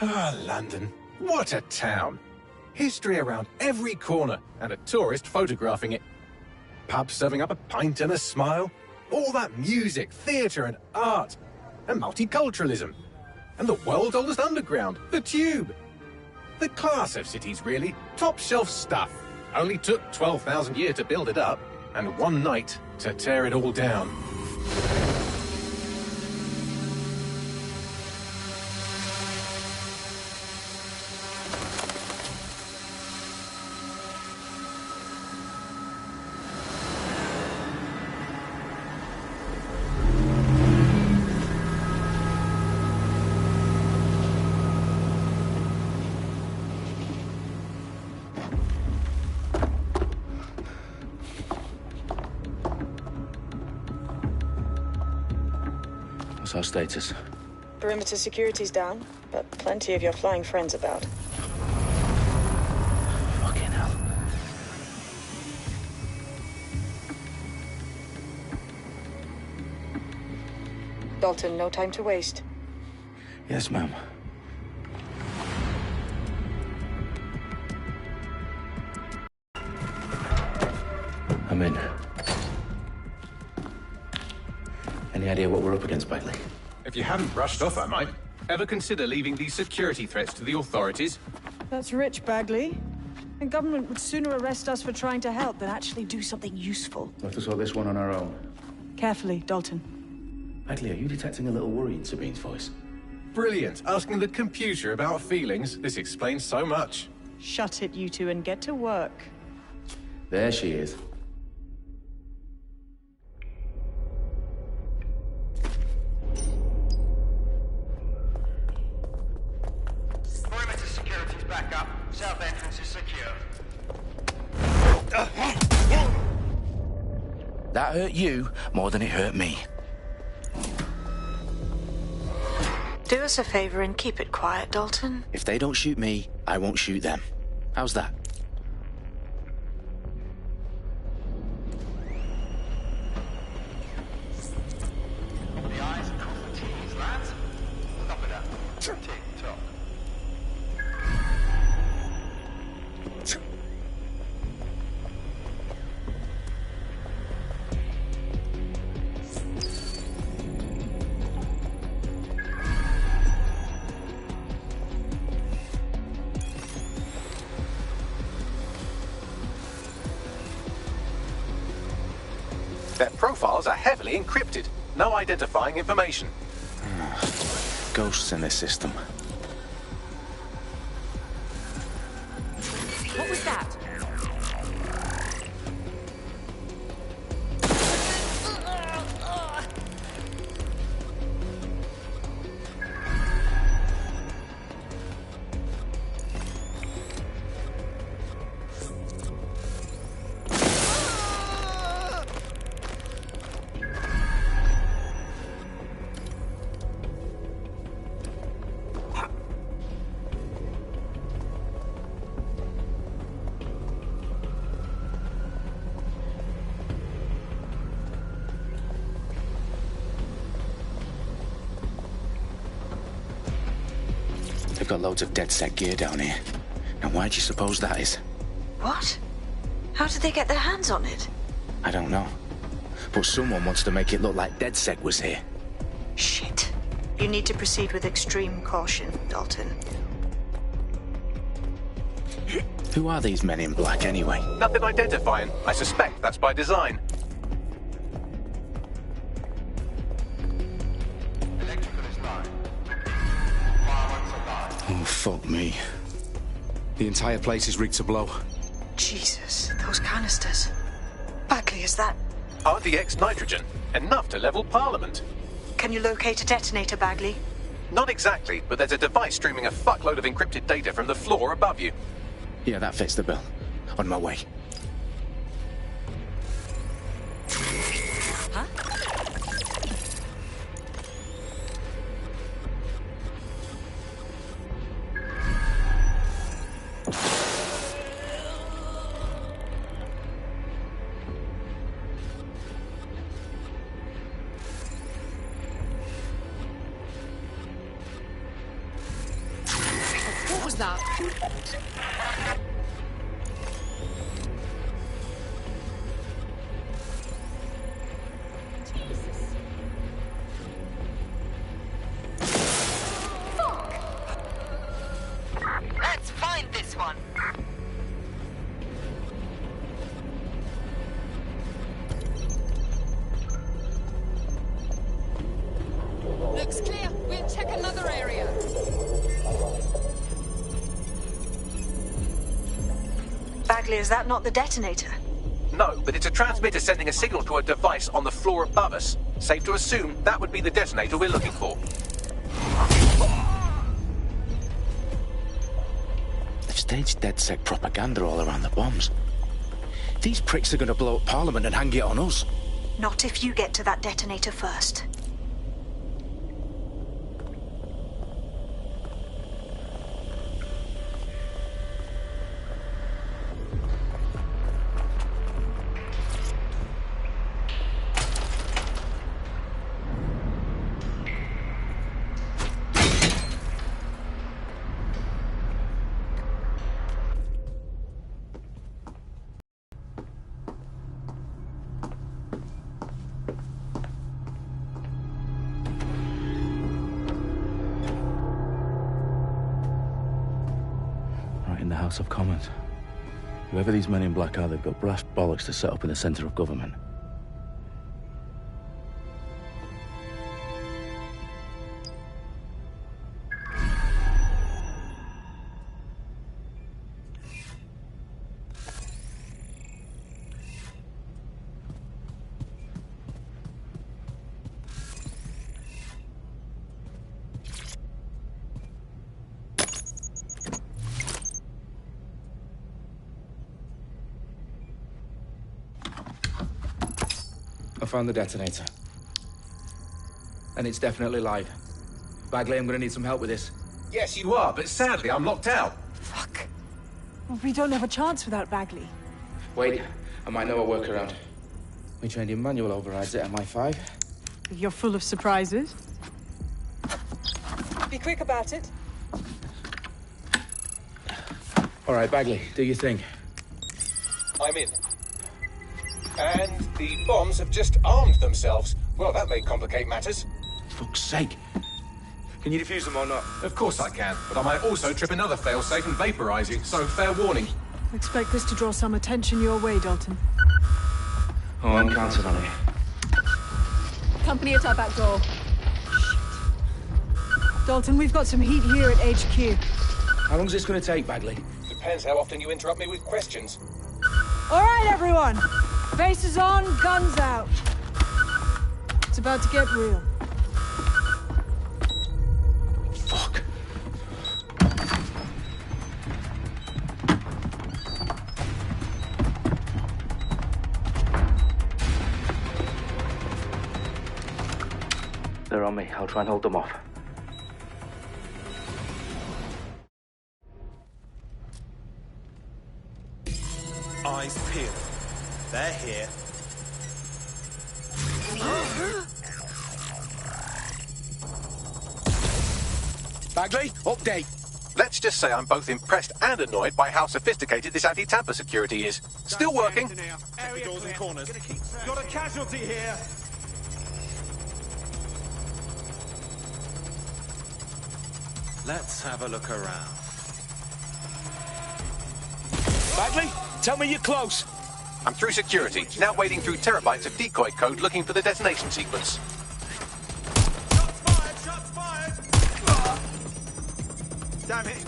Ah, London. What a town. History around every corner, and a tourist photographing it. Pubs serving up a pint and a smile. All that music, theatre and art. And multiculturalism. And the world's oldest underground, the Tube. The class of cities, really. Top shelf stuff. Only took 12,000 years to build it up, and one night to tear it all down. What's our status? Perimeter security's down, but plenty of your flying friends about. Fucking hell. Dalton, no time to waste. Yes, ma'am. I'm in. Any idea what we're up against, Bagley? If you hadn't brushed off, I might. Ever consider leaving these security threats to the authorities? That's rich, Bagley. The government would sooner arrest us for trying to help than actually do something useful. We'll have to sort this one on our own. Carefully, Dalton. Bagley, are you detecting a little worry in Sabine's voice? Brilliant. Asking the computer about feelings. This explains so much. Shut it, you two, and get to work. There she is. Perimeter security's back up. South entrance is secure. That hurt you more than it hurt me. Do us a favor and keep it quiet, Dalton. If they don't shoot me, I won't shoot them. How's that? The eyes cross the T's, lads. Stop it up. Tick-tock. Their profiles are heavily encrypted. No identifying information. Ghosts in this system. What was that? They've got loads of DedSec gear down here. Now, why do you suppose that is? What? How did they get their hands on it? I don't know. But someone wants to make it look like DedSec was here. Shit. You need to proceed with extreme caution, Dalton. Who are these men in black, anyway? Nothing identifying. I suspect that's by design. Electrical is live. Fireworks are live. Oh, fuck me. The entire place is rigged to blow. Jesus, those canisters. Bagley, is that... RDX nitrogen. Enough to level Parliament. Can you locate a detonator, Bagley? Not exactly, but there's a device streaming a fuckload of encrypted data from the floor above you. Yeah, that fits the bill. On my way. Huh? up. Let's find this one. Looks clear. We'll check another area. Bagley, is that not the detonator? No, but it's a transmitter sending a signal to a device on the floor above us. Safe to assume that would be the detonator we're looking for. They've staged DedSec propaganda all around the bombs. These pricks are going to blow up Parliament and hang it on us. Not if you get to that detonator first. In the House of Commons. Whoever these men in black are, they've got brass bollocks to set up in the centre of government. I found the detonator. And it's definitely live. Bagley, I'm gonna need some help with this. Yes, you are, but sadly I'm locked out. Fuck. Well, we don't have a chance without Bagley. Wait, I might know a workaround. We trained in manual overrides at MI5. You're full of surprises. Be quick about it. All right, Bagley, do your thing. I'm in. And the bombs have just armed themselves. Well, that may complicate matters. Fuck's sake. Can you defuse them or not? Of course I can, but I might also trip another failsafe and vaporize you, so fair warning. Expect this to draw some attention your way, Dalton. Oh, I'm counting on it. Company at our back door. Dalton, we've got some heat here at HQ. How long's this gonna take, Bagley? Depends how often you interrupt me with questions. All right, everyone. Faces on, guns out. It's about to get real. Fuck. They're on me. I'll try and hold them off. Eyes peeled. They're here. Bagley, update. Let's just say I'm both impressed and annoyed by how sophisticated this anti-tamper security is. Still working. Check the doors and corners. Got a casualty here. Let's have a look around. Bagley, tell me you're close. I'm through security, now wading through terabytes of decoy code looking for the detonation sequence. Shots fired! Shots fired! Damn it!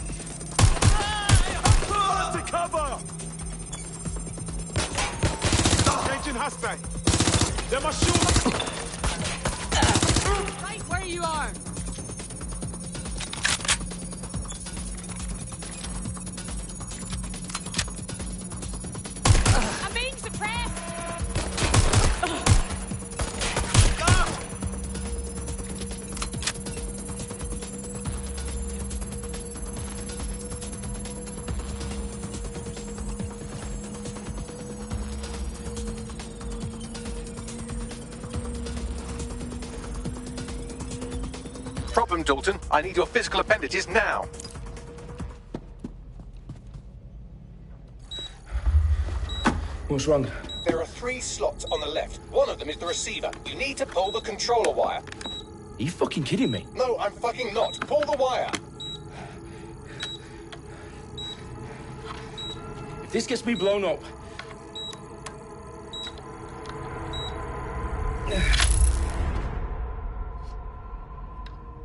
To cover! Engaging husband. They're my shoot! Right where you are. I'm being suppressed. Problem, Dalton. I need your physical appendages now. What's wrong? There are 3 slots on the left. One of them is the receiver. You need to pull the controller wire. Are you fucking kidding me? No, I'm fucking not. Pull the wire. If this gets me blown up...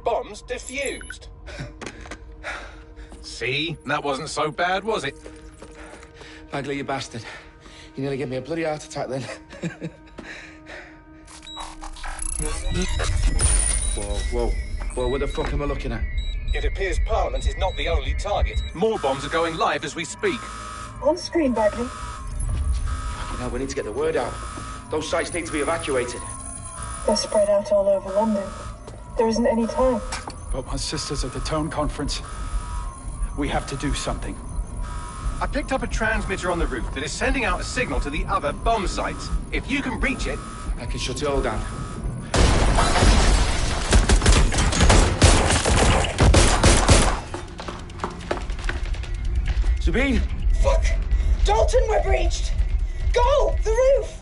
Bombs defused. See? That wasn't so bad, was it? Bagley, you bastard. You nearly gave me a bloody heart attack then. Whoa. What the fuck am I looking at? It appears Parliament is not the only target. More bombs are going live as we speak. On screen, Bagley. Now we need to get the word out. Those sites need to be evacuated. They're spread out all over London. There isn't any time. But my sister's at the town conference. We have to do something. I picked up a transmitter on the roof that is sending out a signal to the other bomb sites. If you can reach it... I can shut it all down. Sabine! Fuck! Dalton, we're breached! Go! The roof!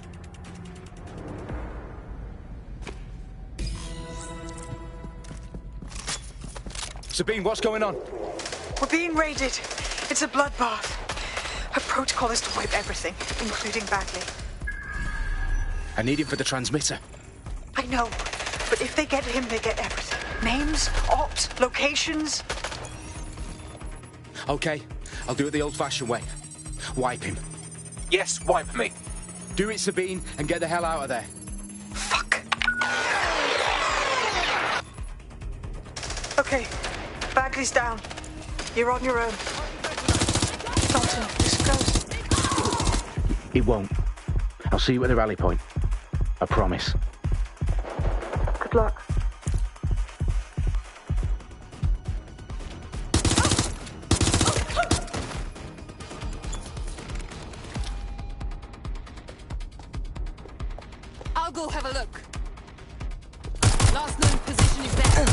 Sabine, what's going on? We're being raided. It's a bloodbath. Her protocol is to wipe everything, including Bagley. I need him for the transmitter. I know, but if they get him, they get everything. Names, ops, locations. Okay, I'll do it the old-fashioned way. Wipe him. Yes, wipe me. Do it, Sabine, and get the hell out of there. Fuck. Okay, Bagley's down. You're on your own. Dalton, this goes. It won't. I'll see you at the rally point. I promise. Good luck. I'll go have a look. Last known position is there.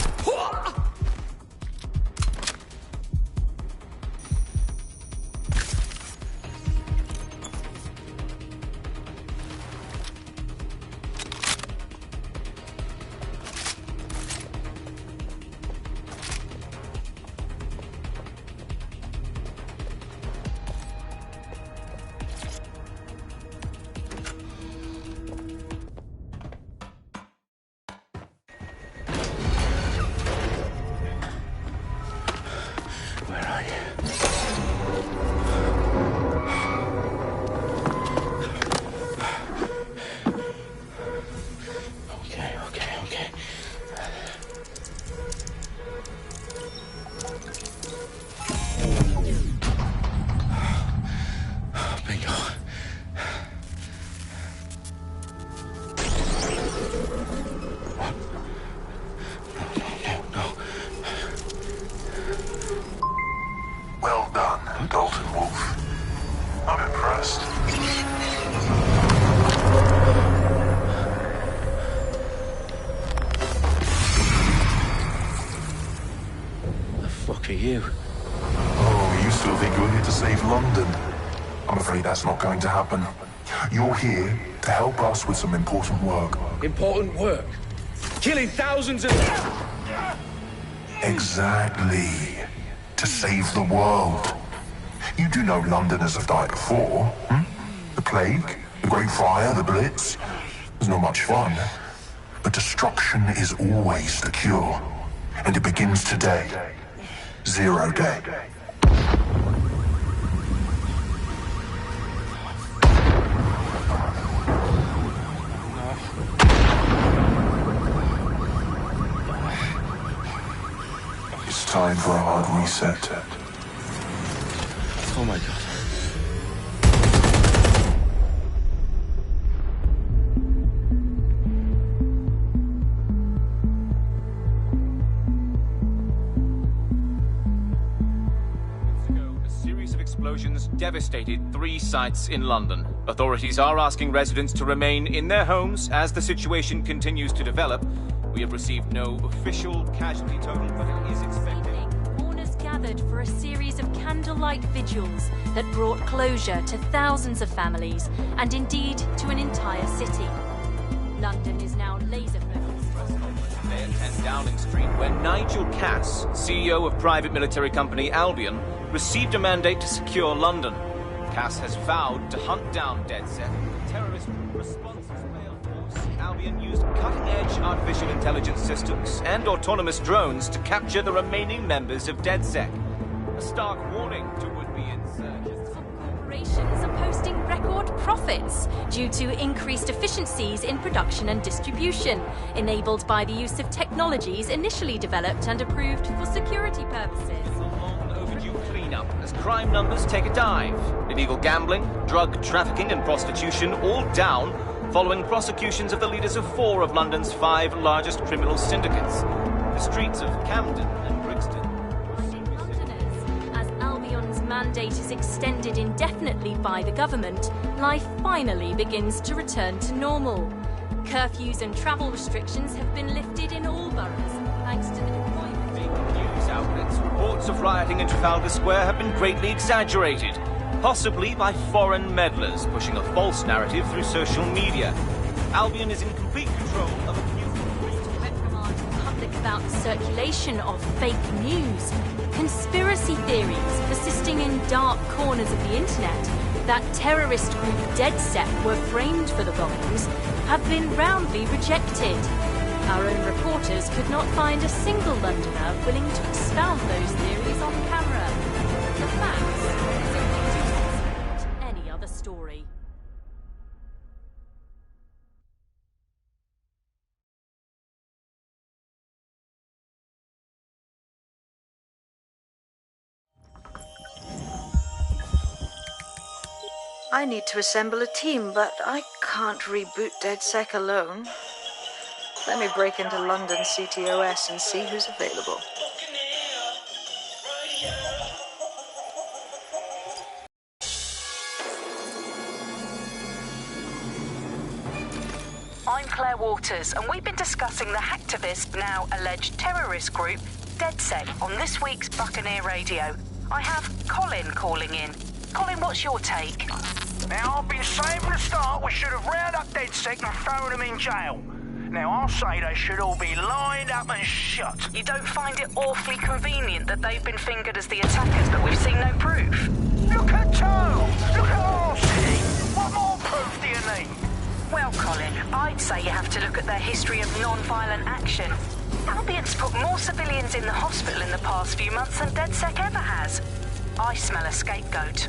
That's not going to happen. You're here to help us with some important work. Important work? Killing thousands of... Exactly. To save the world. You do know Londoners have died before, The Plague, the Great Fire, the Blitz. It's not much fun. But destruction is always the cure. And it begins today. 0 day. Time for a hard reset. Oh my God. A series of explosions devastated 3 sites in London. Authorities are asking residents to remain in their homes as the situation continues to develop. We have received no official casualty total, but it is expected. gathered for a series of candlelight vigils that brought closure to thousands of families and indeed to an entire city. London is now laser-focused. Today at 10 Downing Street, where Nigel Cass, CEO of private military company Albion, received a mandate to secure London. Cass has vowed to hunt down DedSec. The terrorist response has failed. Albion used cutting-edge artificial intelligence systems and autonomous drones to capture the remaining members of DedSec. A stark warning to would-be insurgents. Corporations are posting record profits due to increased efficiencies in production and distribution, enabled by the use of technologies initially developed and approved for security purposes. Cleanup as crime numbers take a dive. Illegal gambling, drug trafficking and prostitution all down following prosecutions of the leaders of 4 of London's 5 largest criminal syndicates. The streets of Camden and Brixton. Londoners, as Albion's mandate is extended indefinitely by the government, life finally begins to return to normal. Curfews and travel restrictions have been lifted in all boroughs, thanks to the deployment. News outlets, reports of rioting in Trafalgar Square have been greatly exaggerated, possibly by foreign meddlers pushing a false narrative through social media. Albion is in complete control of a new reprimand the public about the circulation of fake news, conspiracy theories persisting in dark corners of the internet that terrorist group DedSec were framed for the bombings have been roundly rejected. Our own reporters could not find a single Londoner willing to expound those theories on camera. The facts simply don't any other story. I need to assemble a team, but I can't reboot DedSec alone. Let me break into London CTOS and see who's available. I'm Claire Waters, and we've been discussing the hacktivist, now alleged terrorist group, DedSec, on this week's Buccaneer Radio. I have Colin calling in. Colin, what's your take? Now, I've been saying from the start we should have rounded up DedSec and thrown them in jail. Now, I'll say they should all be lined up and shot. You don't find it awfully convenient that they've been fingered as the attackers, but we've seen no proof? Look at Toe! Look at our city! What more proof do you need? Well, Colin, I'd say you have to look at their history of non-violent action. Albion's put more civilians in the hospital in the past few months than DedSec ever has. I smell a scapegoat.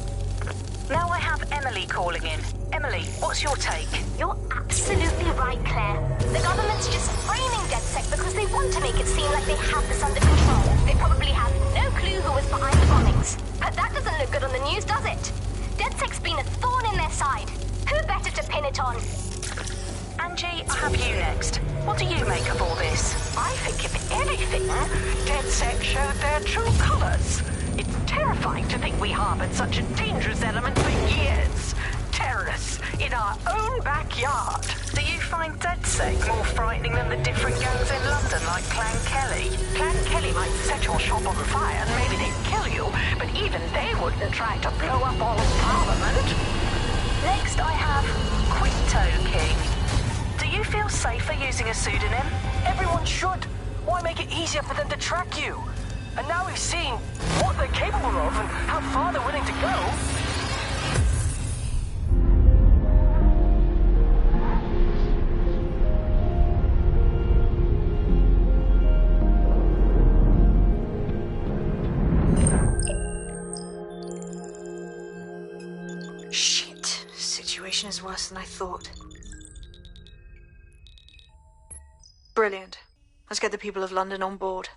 Now I have Emily calling in. Emily, what's your take? You're absolutely right, Claire. The government's just framing DedSec because they want to make it seem like they have this under control. They probably have no clue who was behind the bombings. But that doesn't look good on the news, does it? DedSec's been a thorn in their side. Who better to pin it on? Angie, I have you next. What do you make of all this? I think, if anything, DedSec showed their true colours. It's terrifying to think we harboured such a dangerous element for years. Terrorists in our own backyard. Do you find DedSec more frightening than the different gangs in London, like Clan Kelly? Clan Kelly might set your shop on fire and maybe they'd kill you, but even they wouldn't try to blow up all of Parliament. Next I have Quinto King. Do you feel safer using a pseudonym? Everyone should. Why make it easier for them to track you? And now we've seen what they're capable of and how far they're willing to go. Shit. Situation is worse than I thought. Brilliant. Let's get the people of London on board.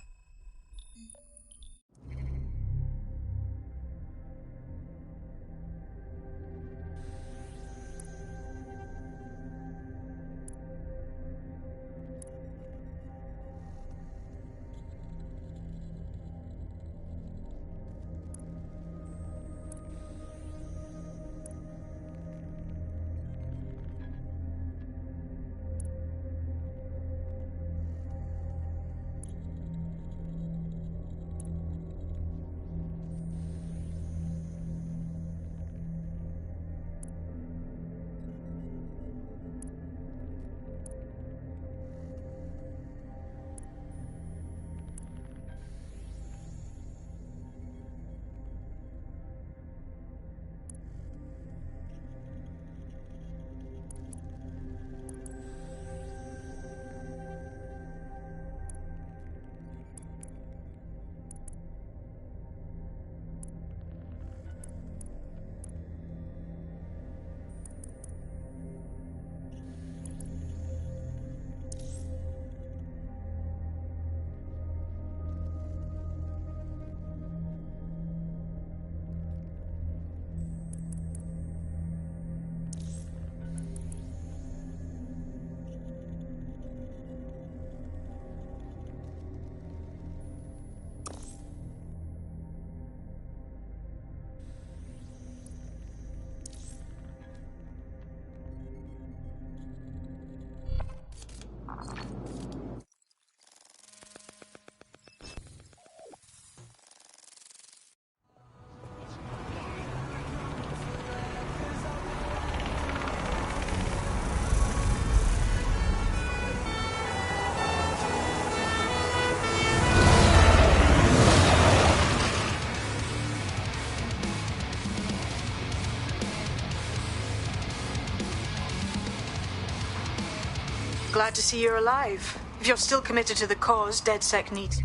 glad to see you're alive. If you're still committed to the cause, DedSec needs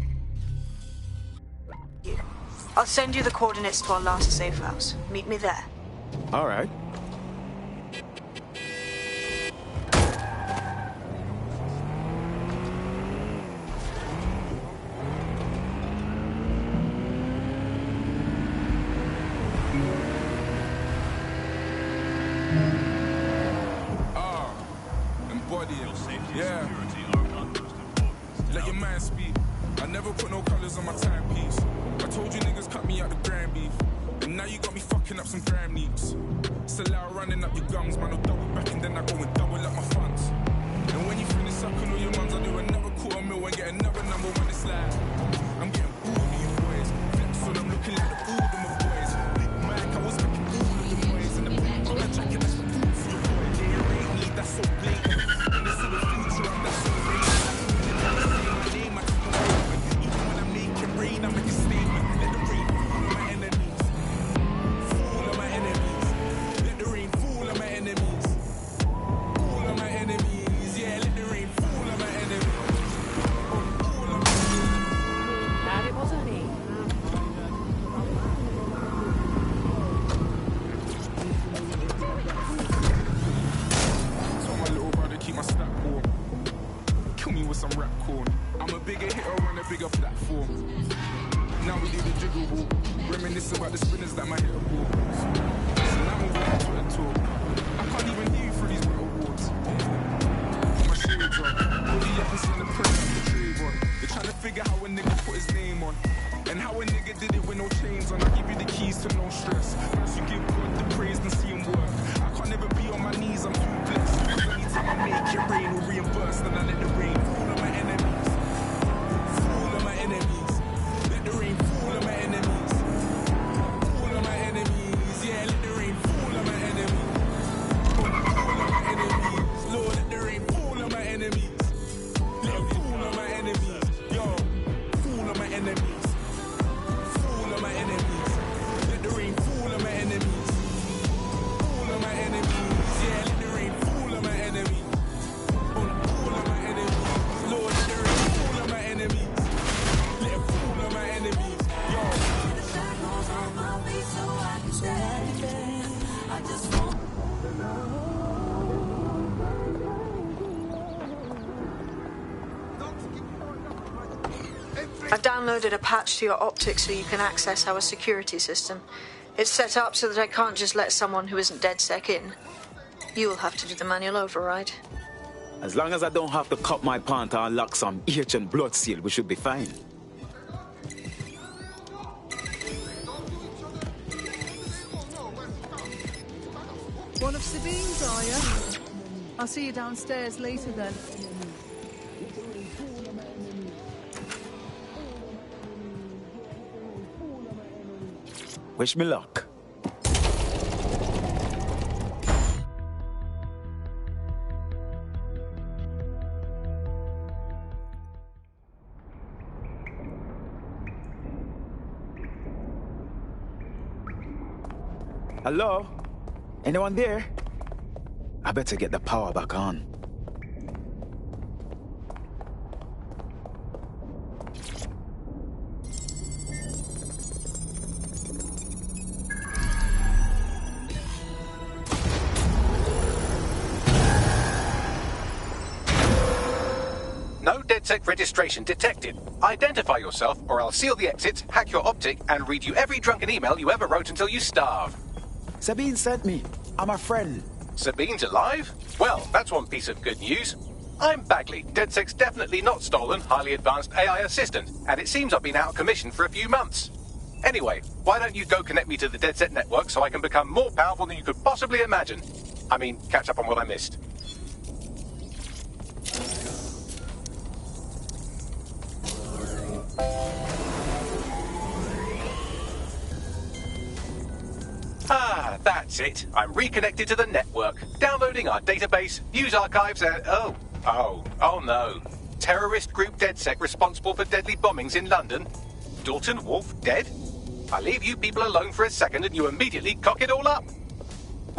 you. I'll send you the coordinates to our last safe house. Meet me there. All right. Yeah. Let your man speak. I never put no colors on my timepiece. I told you niggas cut me out the grand beef. And now you got me fucking up some gram needs. Still out running up your gums, man. I'll double back and then I go and double up my funds. And when you finish sucking all your mums, I do another $250,000 and get another number when it's like I'm getting bored of you boys. Flex on them looking like the food of my boys. Big Mac, I was making all of the boys. And the black on the jacket, that's the food for your boy. They rate me, that's so blatant. And this is the future, I'm that so racist. And then I say my name, I keep on moving. Even when I'm naked, rain, I make a statement. Let the rain fool on my enemies. Fool on my enemies. Let the rain fool on my enemies. Fool on my enemies. Yeah, let the rain fool on my enemies. Fool on my enemies. Glad it wasn't me. Told my little brother keep my stack warm. Kill me with some rap corn. I'm a bigger hitter on a bigger platform. Now we do the jiggle walk. Reminisce about the spinners that my hitter bought. So now I'm on Twitter talk. I can't even hear you through these little awards. Put my shades on. All the yappers in the print of the trade on. They're trying to figure how a nigga put his name on. And how a nigga did it with no chains on. I give you the keys to no stress. Once you give God the praise and see him work. I can't never be on my knees, I'm too blessed. Cause anytime I make it rain or reimburse, then I let the rain fall on my enemies. Fall on my enemies. Let the rain fall on my enemies. Fall on my enemies. Yeah, let the rain fall on my enemies. Fall on my enemies. Lord, let the rain fall on my enemies. Let it fall on my enemies. Yo, fall on my enemies. Fall on my enemies. Let the rain fall on my enemies. Fall on my enemies. Yeah, let the rain fall on my enemies. Fall on my enemies. Lord, let the rain fall on my enemies. Let it fall on my enemies. Yo. I've downloaded a patch to your optics so you can access our security system. It's set up so that I can't just let someone who isn't DedSec in. You'll have to do the manual override. As long as I don't have to cut my pant or lock some H and blood seal, we should be fine. One of Sabine's, are you? I'll see you downstairs later then. Wish me luck. Hello? Anyone there? I better get the power back on. No DedSec registration detected. Identify yourself, or I'll seal the exits, hack your optic, and read you every drunken email you ever wrote until you starve. Sabine sent me. I'm a friend. Sabine's alive? Well, that's one piece of good news. I'm Bagley, DedSec's definitely not stolen, highly advanced AI assistant, and it seems I've been out of commission for a few months. Anyway, why don't you go connect me to the DedSec network so I can become more powerful than you could possibly imagine? I mean, catch up on what I missed. Ah, that's it. I'm reconnected to the network, downloading our database, news archives, and... Oh no. Terrorist group DedSec responsible for deadly bombings in London? Dalton Wolf dead? I leave you people alone for a second and you immediately cock it all up.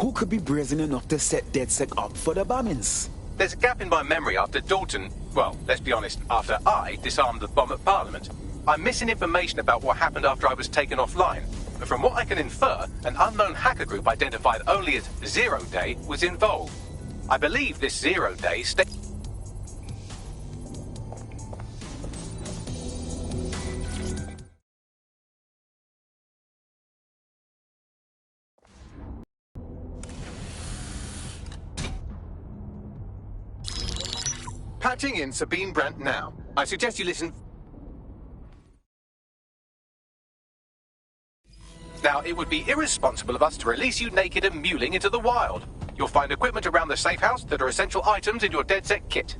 Who could be brazen enough to set DedSec up for the bombings? There's a gap in my memory after Dalton, well, let's be honest, after I disarmed the bomb at Parliament. I'm missing information about what happened after I was taken offline. But from what I can infer, an unknown hacker group identified only as Zero Day was involved. I believe this Zero Day patching in Sabine Brandt now. I suggest you listen. Now, it would be irresponsible of us to release you naked and mewling into the wild. You'll find equipment around the safe house that are essential items in your DedSec kit.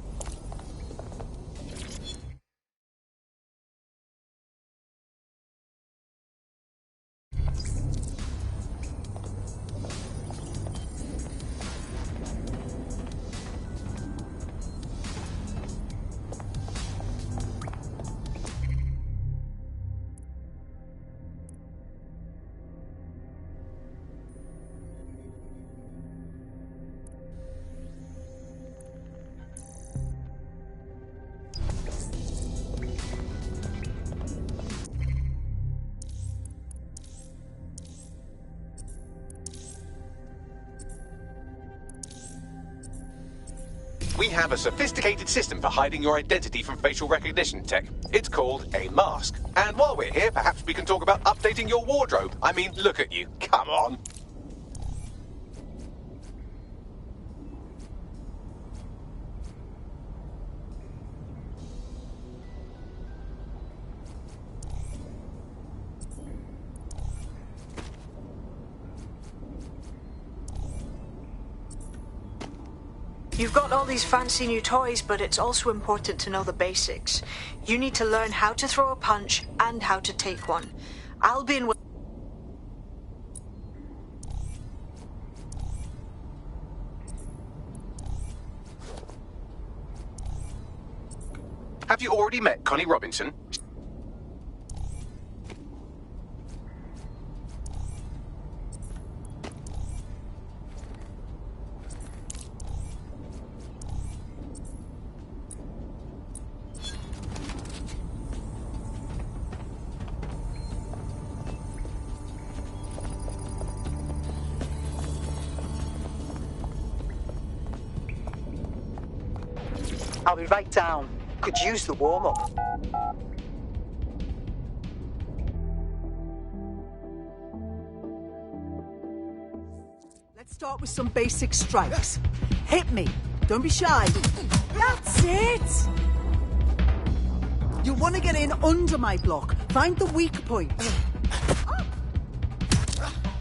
We have a sophisticated system for hiding your identity from facial recognition tech. It's called a mask. And while we're here, perhaps we can talk about updating your wardrobe. I mean, look at you. Come on. You've got all these fancy new toys, but it's also important to know the basics. You need to learn how to throw a punch and how to take one. Albion will... Have you already met Connie Robinson? I'll be right down. Could use the warm-up. Let's start with some basic strikes. Hit me. Don't be shy. That's it! You'll want to get in under my block. Find the weak point.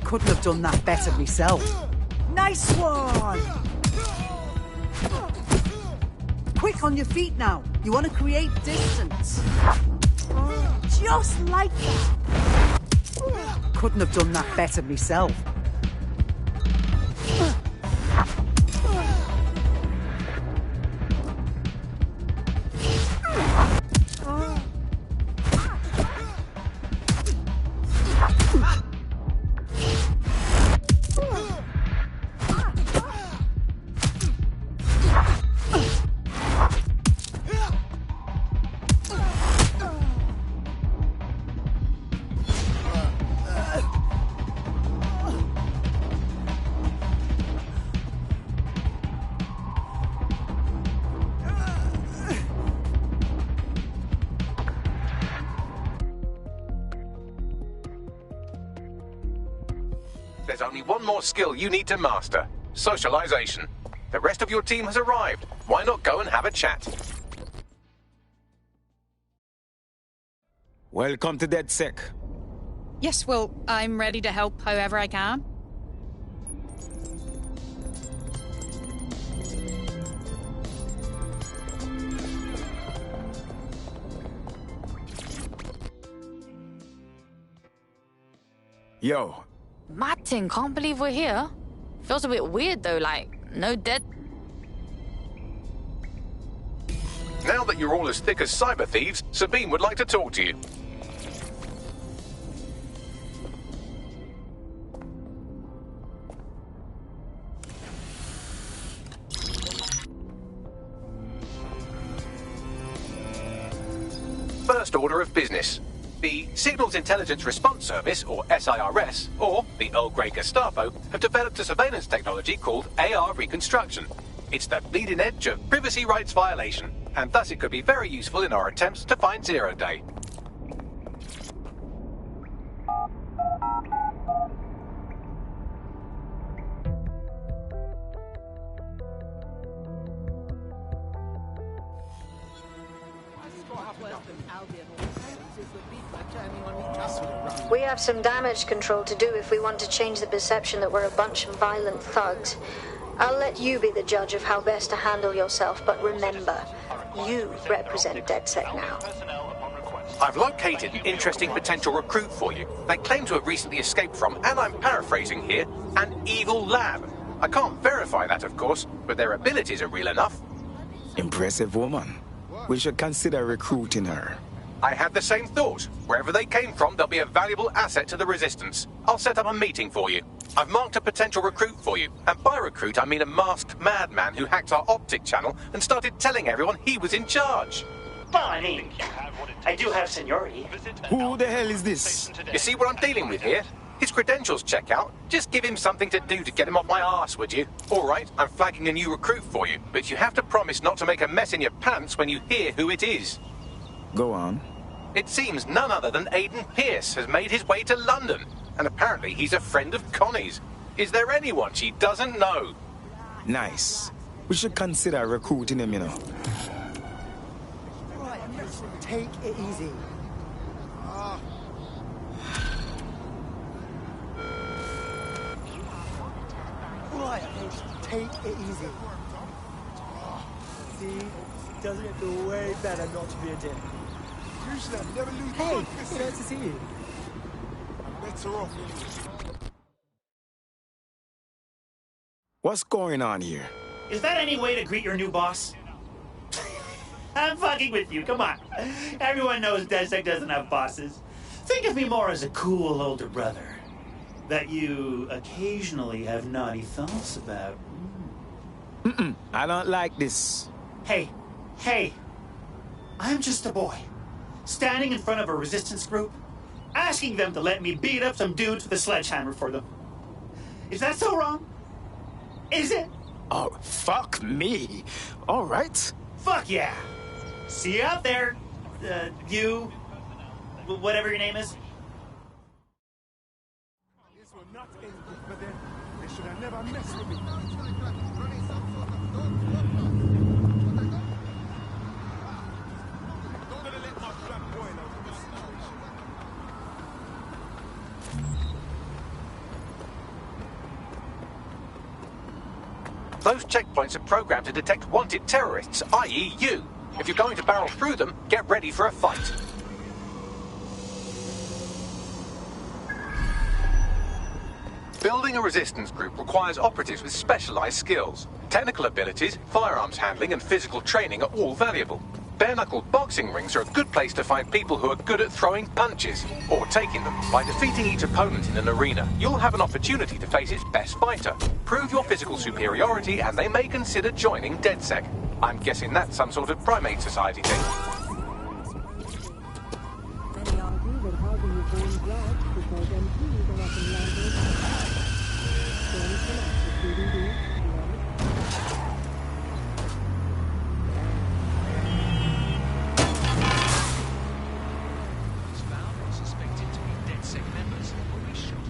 Couldn't have done that better myself. Nice one! Quick on your feet now. You want to create distance. Just like that. Couldn't have done that better myself. There's only one more skill you need to master. Socialization. The rest of your team has arrived. Why not go and have a chat? Welcome to DedSec. Yes, well, I'm ready to help however I can. Yo. Martin, can't believe we're here. Feels a bit weird though, like, no dead. Now that you're all as thick as cyber thieves, Sabine would like to talk to you. first order of business. The Signals Intelligence Response Service, or SIRS, or the Earl Grey Gestapo, have developed a surveillance technology called AR reconstruction. It's the bleeding edge of privacy rights violation, and thus it could be very useful in our attempts to find Zero Day. We have some damage control to do if we want to change the perception that we're a bunch of violent thugs. I'll let you be the judge of how best to handle yourself, but remember, you represent DedSec now. I've located an interesting potential recruit for you. They claim to have recently escaped from, and I'm paraphrasing here, an evil lab. I can't verify that, of course, but their abilities are real enough. Impressive woman. We should consider recruiting her. I had the same thought. Wherever they came from, they'll be a valuable asset to the Resistance. I'll set up a meeting for you. I've marked a potential recruit for you. And by recruit, I mean a masked madman who hacked our optic channel and started telling everyone he was in charge. Well, I mean, I do have seniority. Who the hell is this? You see what I'm dealing with here? His credentials check out. Just give him something to do to get him off my arse, would you? All right, I'm flagging a new recruit for you, but you have to promise not to make a mess in your pants when you hear who it is. Go on. It seems none other than Aidan Pierce has made his way to London, and apparently he's a friend of Connie's. Is there anyone she doesn't know? Nice. We should consider recruiting him, you know. Right, take it easy. Right, take it easy. See, doesn't it feel way better not to be a dick? Hey, it's nice to see you. Better off. What's going on here? Is that any way to greet your new boss? I'm fucking with you, come on. Everyone knows DedSec doesn't have bosses. Think of me more as a cool older brother that you occasionally have naughty thoughts about. I don't like this. Hey, I'm just a boy, standing in front of a resistance group, asking them to let me beat up some dudes with a sledgehammer for them. Is that so wrong? Is it? Oh, fuck me. All right. Fuck yeah. See you out there, you, whatever your name is. This will not end good for them. They should have never messed with me. Those checkpoints are programmed to detect wanted terrorists, i.e. you. If you're going to barrel through them, get ready for a fight. Building a resistance group requires operatives with specialized skills. Technical abilities, firearms handling, and physical training are all valuable. Bare-knuckle boxing rings are a good place to find people who are good at throwing punches, or taking them. By defeating each opponent in an arena, you'll have an opportunity to face its best fighter. Prove your physical superiority, and they may consider joining DedSec. I'm guessing that's some sort of primate society thing. Many argue that housing is born black because MPs are often landed. Suspected to be DedSec members will be shot.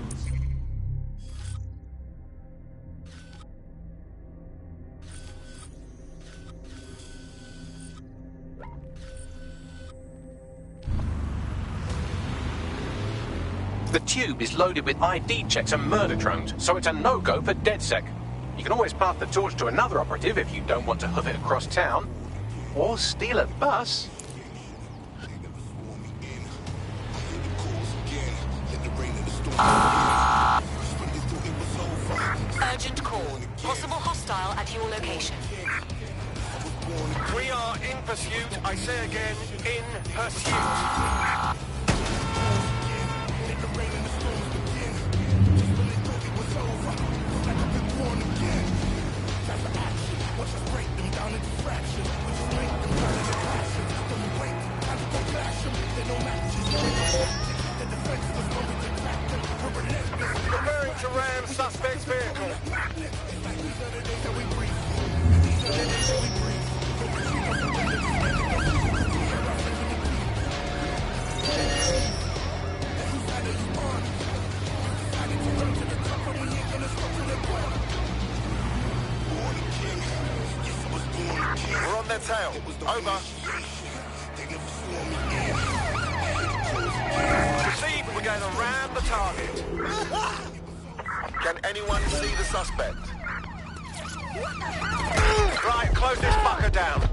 The tube is loaded with ID checks and murder drones, so it's a no-go for DedSec. You can always pass the torch to another operative if you don't want to hoof it across town. Or steal a bus. Urgent call. Possible hostile at your location. We are in pursuit. I say again, in pursuit. over. Proceed, we're going to ram the target. Can anyone see the suspect? Right, close this fucker down.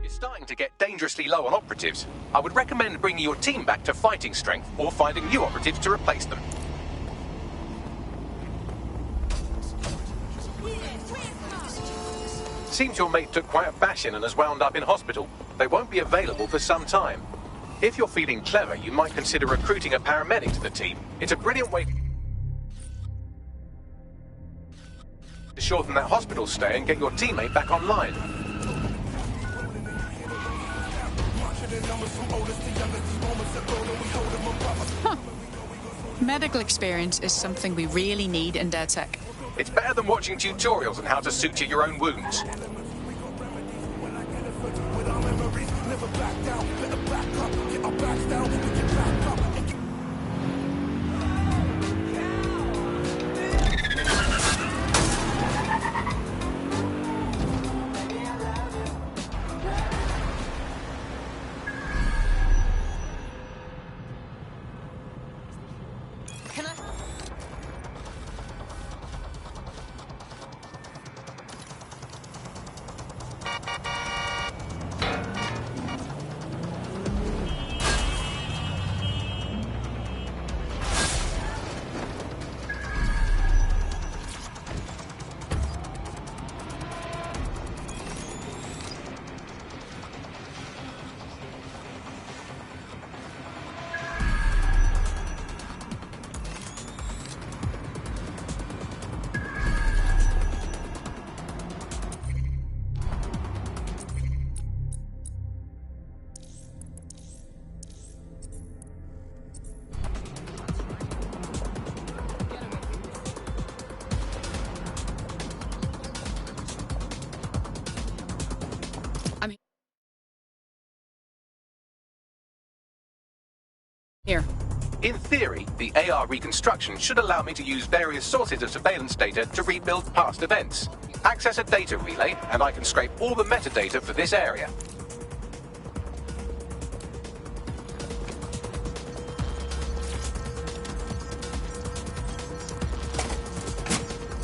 Starting to get dangerously low on operatives. I would recommend bringing your team back to fighting strength or finding new operatives to replace them. Seems your mate took quite a bashing and has wound up in hospital. They won't be available for some time. If you're feeling clever, you might consider recruiting a paramedic to the team. It's a brilliant way to shorten that hospital stay and get your teammate back online. Huh. Medical experience is something we really need in DedSec. It's better than watching tutorials on how to suture your own wounds. Here. In theory, the AR reconstruction should allow me to use various sources of surveillance data to rebuild past events. Access a data relay, and I can scrape all the metadata for this area.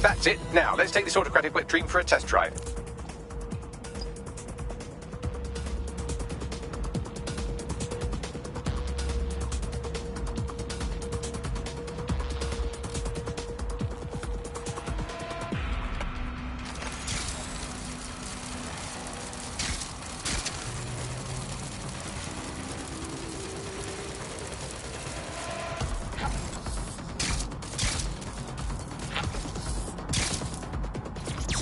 That's it. Now, let's take this autocratic wet dream for a test drive.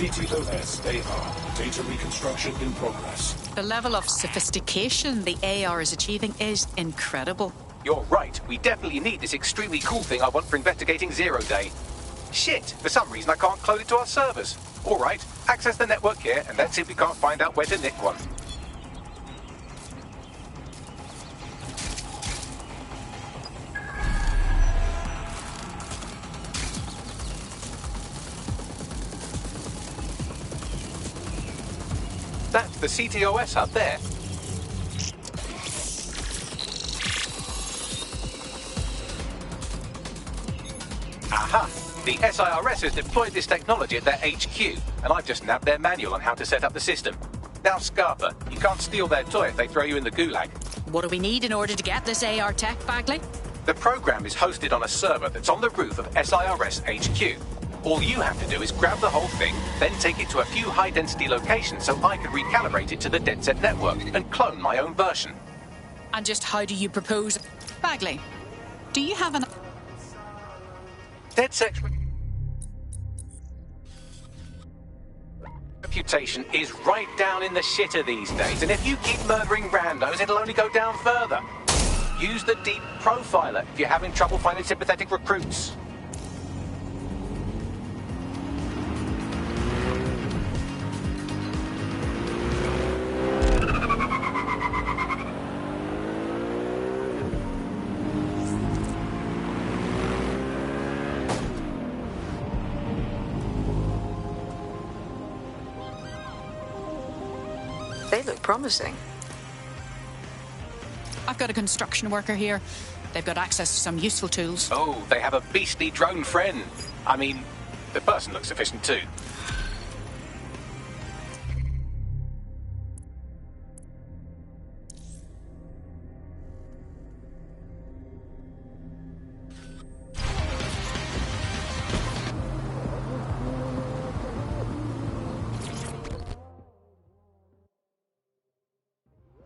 CTOS AR. Data reconstruction in progress. The level of sophistication the AR is achieving is incredible. You're right. We definitely need this extremely cool thing I want for investigating Zero Day. Shit! For some reason I can't clone it to our servers. Alright, access the network here and let's see if we can't find out where to nick one. That's the CTOS hub there. Aha! The SIRS has deployed this technology at their HQ, and I've just nabbed their manual on how to set up the system. Now, Scarpa, you can't steal their toy if they throw you in the gulag. What do we need in order to get this AR tech, Bagley? The program is hosted on a server that's on the roof of SIRS HQ. All you have to do is grab the whole thing, then take it to a few high-density locations so I could recalibrate it to the DedSec network and clone my own version. And just how do you propose... Bagley, do you have an... DedSec's reputation is right down in the shitter these days, and if you keep murdering randos, it'll only go down further. Use the deep profiler if you're having trouble finding sympathetic recruits. They look promising. I've got a construction worker here. They've got access to some useful tools. Oh, they have a beastly drone friend. I mean, the person looks efficient too.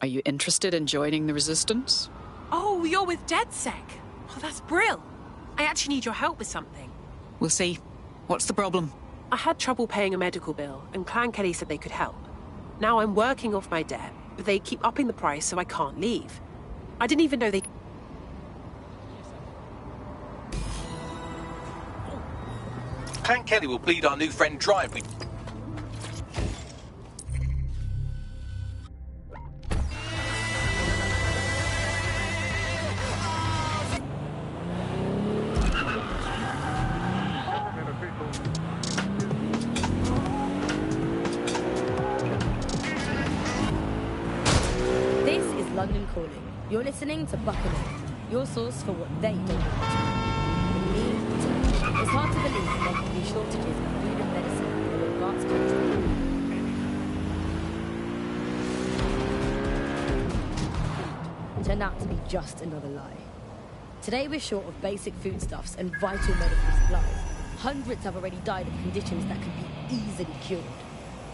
Are you interested in joining the Resistance? Oh, you're with DedSec. Oh, that's brill. I actually need your help with something. We'll see. What's the problem? I had trouble paying a medical bill, and Clan Kelly said they could help. Now I'm working off my debt, but they keep upping the price so I can't leave. I didn't even know they... Clan Kelly will bleed our new friend dry if we... London Calling. You're listening to Buckingham, your source for what they don't want. In me, too. It's hard to believe there can be shortages of food and medicine in an advanced country. Turned out to be just another lie. Today we're short of basic foodstuffs and vital medical supplies. Hundreds have already died of conditions that could be easily cured.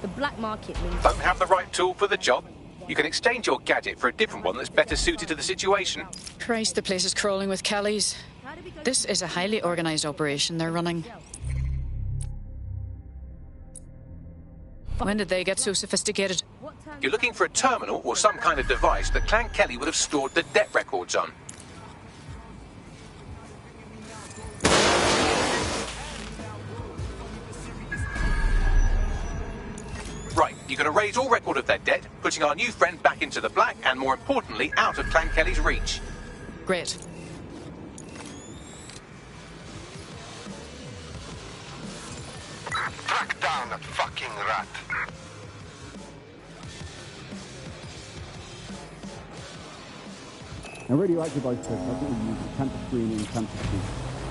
The black market means... Don't have the right tool for the job? You can exchange your gadget for a different one that's better suited to the situation. Christ, the place is crawling with Kellys. This is a highly organised operation they're running. When did they get so sophisticated? You're looking for a terminal or some kind of device that Clan Kelly would have stored the debt records on. Right, you can erase all record of their debt, putting our new friend back into the black and, more importantly, out of Clan Kelly's reach. Great. Track down that fucking rat. Now, radioactive isotope, that's what we use in cancer screening and cancer treatment.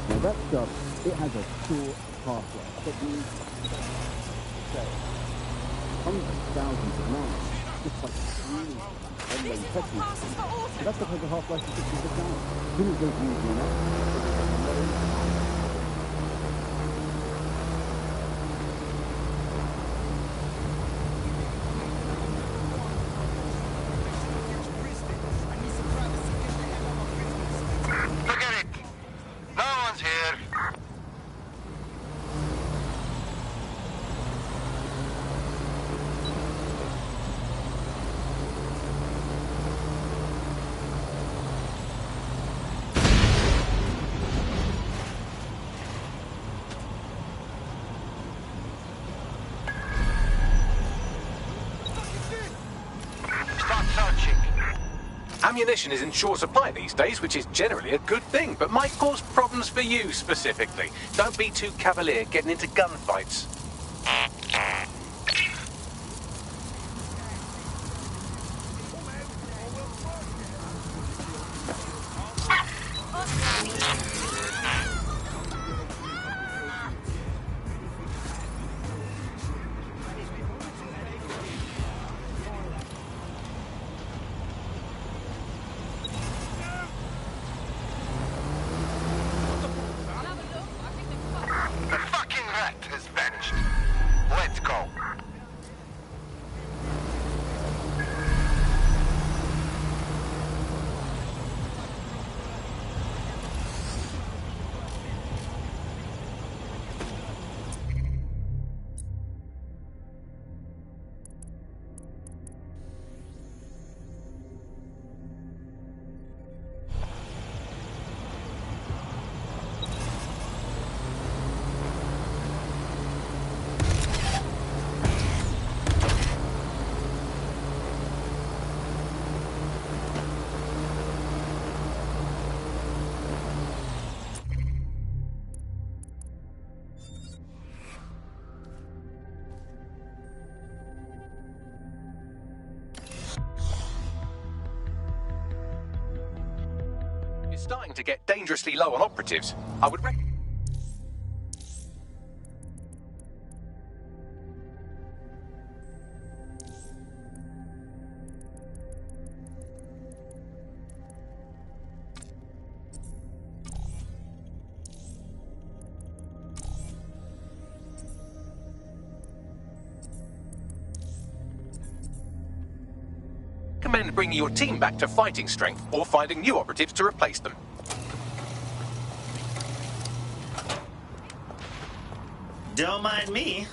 Now, that stuff, it has a short half-life, but you hundreds of thousands of miles, just like screening unknown techniques. But that's because the half-life is 66 hours. As soon as those use the net, Ammunition is in short supply these days, which is generally a good thing, but might cause problems for you specifically. Don't be too cavalier getting into gunfights. It's starting to get dangerously low on operatives. I would recommend... bringing your team back to fighting strength or finding new operatives to replace them. Don't mind me.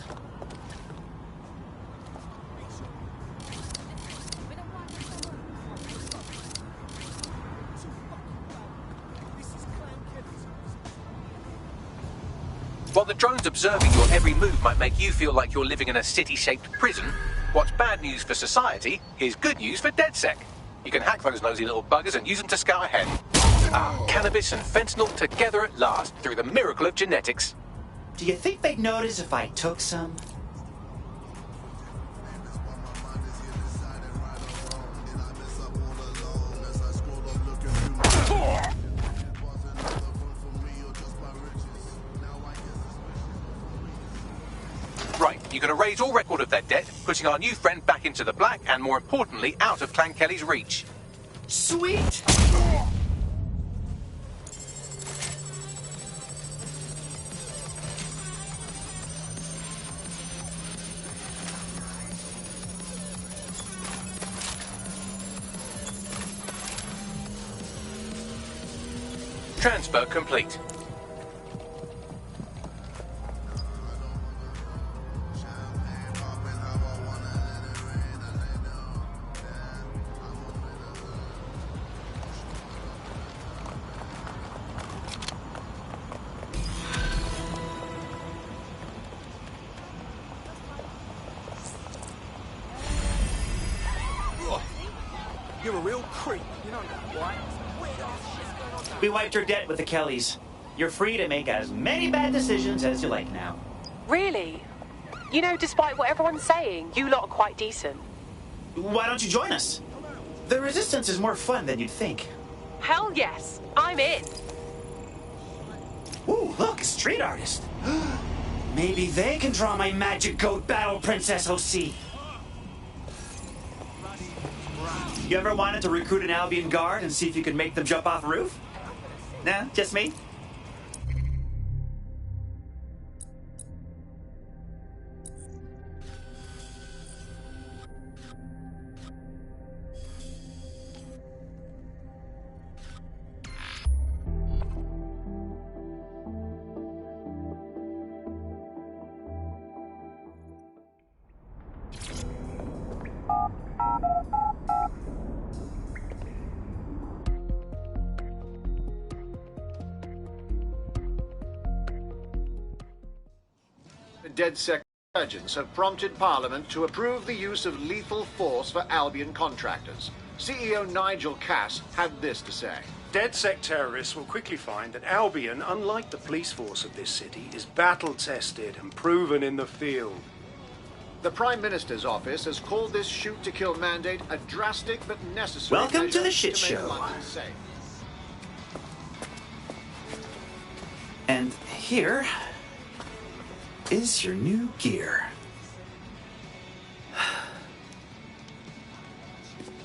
While the drones observing your every move might make you feel like you're living in a city-shaped prison, what's bad news for society is good news for DedSec. You can hack those nosy little buggers and use them to scout ahead. Cannabis and fentanyl together at last through the miracle of genetics. Do you think they'd notice if I took some? Right, you're going to raise all record of their debt, putting our new friend back into the black and, more importantly, out of Clan Kelly's reach. Sweet! Transfer complete. You're a real creep. You know what? We wiped your debt with the Kellys. You're free to make as many bad decisions as you like now. Really? You know, despite what everyone's saying, you lot are quite decent. Why don't you join us? The Resistance is more fun than you'd think. Hell yes, I'm in. Ooh, look, a street artist. Maybe they can draw my magic goat battle princess OC. You ever wanted to recruit an Albion guard and see if you could make them jump off a roof? Nah, just me? DedSec insurgents have prompted Parliament to approve the use of lethal force for Albion contractors. CEO Nigel Cass had this to say. DedSec terrorists will quickly find that Albion, unlike the police force of this city, is battle-tested and proven in the field. The Prime Minister's office has called this shoot-to-kill mandate a drastic but necessary Welcome to the shit to make show. London safe. And here is your new gear.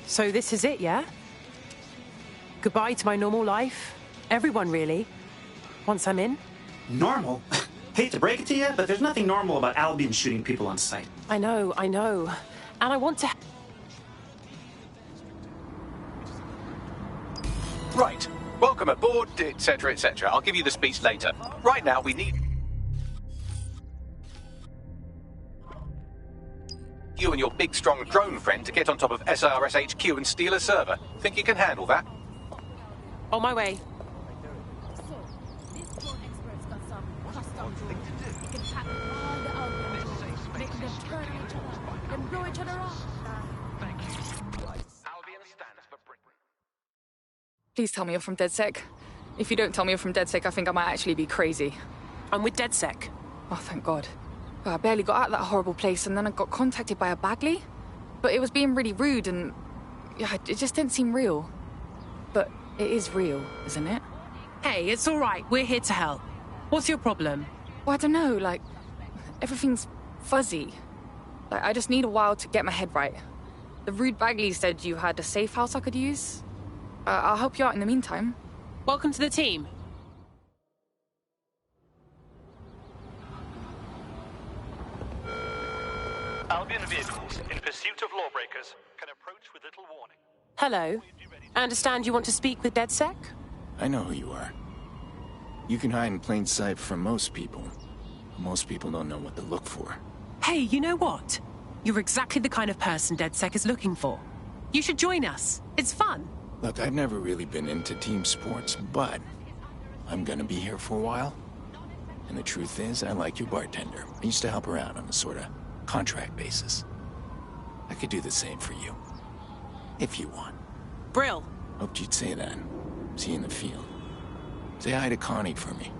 So this is it, yeah? Goodbye to my normal life. Everyone, really. Once I'm in. Normal? Hate to break it to you, but there's nothing normal about Albion shooting people on sight. I know. And I want to... Right. Welcome aboard, etc., etc. I'll give you the speech later. Right now, we need... you and your big, strong drone friend to get on top of SRS HQ and steal a server. Think you can handle that? On my way. Please tell me you're from DedSec. If you don't tell me you're from DedSec, I think I might actually be crazy. I'm with DedSec. Oh, thank God. Well, I barely got out of that horrible place, and then I got contacted by a Bagley. But it was being really rude, and yeah, it just didn't seem real. But It is real, isn't it? Hey, it's all right. We're here to help. What's your problem? Well, I don't know, like, everything's fuzzy. Like, I just need a while to get my head right. The rude Bagley said you had a safe house I could use. I'll help you out in the meantime. Welcome to the team. Albion vehicles in pursuit of lawbreakers can approach with little warning. Hello. I understand you want to speak with DedSec? I know who you are. You can hide in plain sight from most people. Most people don't know what to look for. Hey, you know what? You're exactly the kind of person DedSec is looking for. You should join us. It's fun. Look, I've never really been into team sports, but I'm gonna be here for a while. And the truth is, I like your bartender. I used to help her out on a sort of contract basis. I could do the same for you. If you want. Brill. Hoped you'd say that. See you in the field. Say hi to Connie for me.